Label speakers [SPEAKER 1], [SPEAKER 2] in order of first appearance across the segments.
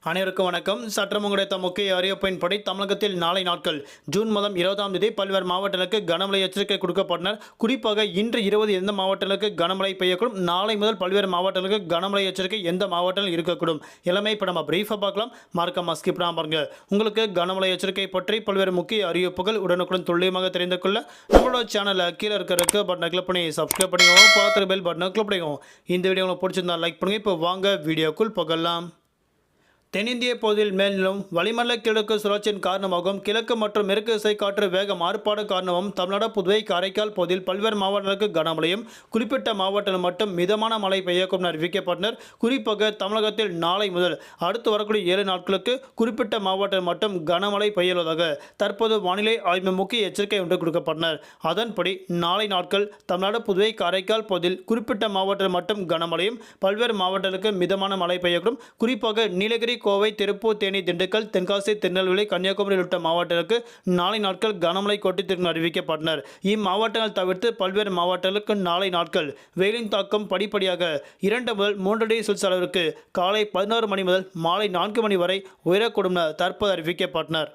[SPEAKER 1] அனைவருக்கும் வணக்கம். சற்றம் கிடைத்த முக்கிய அறிவிப்பின்படி தமிழகத்தில் நாளை நாட்கள் ஜூன் மாதம் 20ஆம் தேதி பல்வேறு மாவட்டங்களுக்கு கனமழை எச்சரிக்கை கொடுக்கப்பட்டனர். குறிப்பாக இன்று 20 எந்த மாவட்டங்களுக்கு கனமழை பெய்யக்கூடும், நாளை முதல் பல்வேறு மாவட்டங்களுக்கு கனமழை எச்சரிக்கை எந்த மாவட்டத்தில் இருக்கக்கூடும் எல்லாமே இப்போ நம்ம பிரீஃபாக பார்க்கலாம். மறக்காம ஸ்கிப் பண்ணாம பாருங்க. உங்களுக்கு கனமழை எச்சரிக்கை பற்றி பல்வேறு முக்கிய அறிவிப்புகள் உடனுக்குடன் துல்லியமாக தெரிந்து கொள்ள நம்மளோட சேனலை கீழே இருக்க பட்டனை கிளிக் பண்ணி சப்ஸ்கிரைப் பண்ணிக்கோங்க. பார்த்து பெல் பட்டனை கிளிக் பண்ணிக்கோங்க. இந்த வீடியோ உங்களுக்கு பிடிச்சிருந்தா லைக் பண்ணுங்க. இப்போ வாங்க வீடியோக்குள் போகலாம். தென்னிந்திய பகுதியில் மேலும் வளிமண்டல கிழக்கு சுழற்சியின் காரணமாகவும் கிழக்கு மற்றும் மேற்கு திசை காற்று வேக மாறுபாடு காரணமாகவும் தமிழ்நாடு, புதுவை, காரைக்கால் பகுதியில் பல்வேறு மாவட்டங்களுக்கு கனமழையும் குறிப்பிட்ட மாவட்டத்தில் மட்டும் மிதமான மழை பெய்யக்கும் அறிவிக்கப்பட்டனர். குறிப்பாக தமிழகத்தில் நாளை முதல் அடுத்து வரக்கூடிய 7 நாட்களுக்கு குறிப்பிட்ட மாவட்டத்தில் மட்டும் கனமழை பெய்யுள்ளதாக தற்போது வானிலை ஆய்வு முக்கிய எச்சரிக்கை ஒன்று கொடுக்கப்பட்டனர். அதன்படி நாளை நாட்கள் தமிழ்நாடு, புதுவை, காரைக்கால் பகுதியில் குறிப்பிட்ட மாவட்டத்தில் மட்டும் கனமழையும் பல்வேறு மாவட்டங்களுக்கு மிதமான மழை பெய்யக்கூடும். குறிப்பாக நீலகிரி, கோவை, திருப்பூர், தேனி, திண்டுக்கல், தென்காசி, திருநெல்வேலி, கன்னியாகுமரி உள்ளிட்ட மாவட்டங்களுக்கு நாளை நாட்கள் கனமழை கொட்டித்திருக்கும் அறிவிக்கப்பட்டனர். இம்மாவட்டங்கள் தவிர்த்து பல்வேறு மாவட்டங்களுக்கு நாளை நாட்கள் வெயிலின் தாக்கம் படிப்படியாக 2 முதல் 3 டிகிரி செல்சியஸ் அளவிற்கு காலை 11 மணி முதல் மாலை 4 மணி வரை உயரக்கூடும் என தற்போது அறிவிக்கப்பட்டனர்.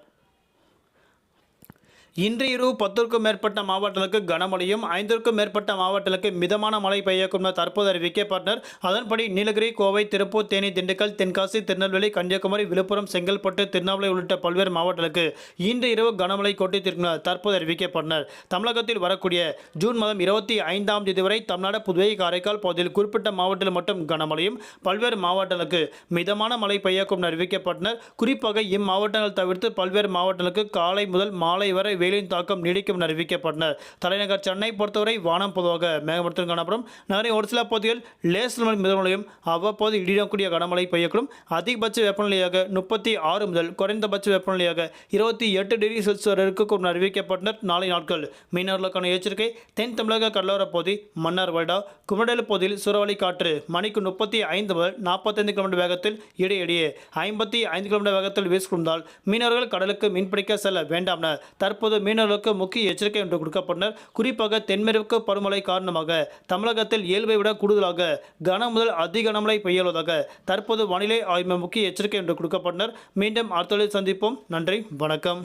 [SPEAKER 1] இன்று இரவு 10க்கும் மேற்பட்ட மாவட்டங்களுக்கு கனமழையும் 5க்கும் மேற்பட்ட மாவட்டங்களுக்கு மிதமான மழை பெய்யக்கும் என தற்போது அறிவிக்கப்பட்டனர். அதன்படி நீலகிரி, கோவை, திருப்பூர், தேனி, திண்டுக்கல், தென்காசி, திருநெல்வேலி, கன்னியாகுமரி, விழுப்புரம், செங்கல்பட்டு, திருவண்ணாமலை உள்ளிட்ட பல்வேறு மாவட்டங்களுக்கு இன்று இரவு கனமழை கொட்டித்திருக்கும் என தற்போது அறிவிக்கப்பட்டனர். தமிழகத்தில் வரக்கூடிய ஜூன் மாதம் 25ஆம் தேதி வரை தமிழ்நாடு, புதுவை, காரைக்கால் பகுதியில் குறிப்பிட்ட மாவட்டத்தில் மட்டும் கனமழையும் பல்வேறு மாவட்டங்களுக்கு மிதமான மழை பெய்யக்கும் என அறிவிக்கப்பட்டனர். குறிப்பாக இம்மாவட்டங்கள் தவிர்த்து பல்வேறு மாவட்டங்களுக்கு காலை முதல் மாலை வரை வெயிலின் தாக்கம் நீடிக்கும் என அறிவிக்கப்பட்டனர். தலைநகர் சென்னை பொறுத்தவரை வானம் பொதுவாக மேகமூட்டத்துடன் காணப்படும். நகரின் ஒரு சில பகுதிகள் லேசான மிதமழையும் அவ்வப்போது இடியக்கூடிய கனமழை பெய்யக்கூடும். அதிகபட்ச வெப்பநிலையாக 36 முதல் குறைந்தபட்ச வெப்பநிலையாக 28 டிகிரி செல்சியஸ் வரை இருக்கும் அறிவிக்கப்பட்டனர். நாளை நாட்கள் மீனவர்களுக்கான எச்சரிக்கை. தென் தமிழக கடலோர பகுதி, மன்னார் வளைகுடா, குமரடல் பகுதியில் சூறாவளி காற்று மணிக்கு 35 முதல் 45 கிலோமீட்டர் வேகத்தில் இடையிடையே 55 கிலோமீட்டர் வேகத்தில் வீசிக்கொண்டால் மீனவர்கள் கடலுக்கு மீன்பிடிக்க செல்ல வேண்டாம் என தற்போது மீனவர்களுக்கு முக்கிய எச்சரிக்கை ஒன்று கொடுக்கப்பட்டனர். குறிப்பாக தென்மேற்கு பருவமழை காரணமாக தமிழகத்தில் இயல்பை விட கூடுதலாக கன முதல் அதிக கனமழை பெய்யுள்ளதாக தற்போது வானிலை ஆய்வு முக்கிய எச்சரிக்கை ஒன்று கொடுக்கப்பட்டனர். மீண்டும் அடுத்த சந்திப்போம். நன்றி, வணக்கம்.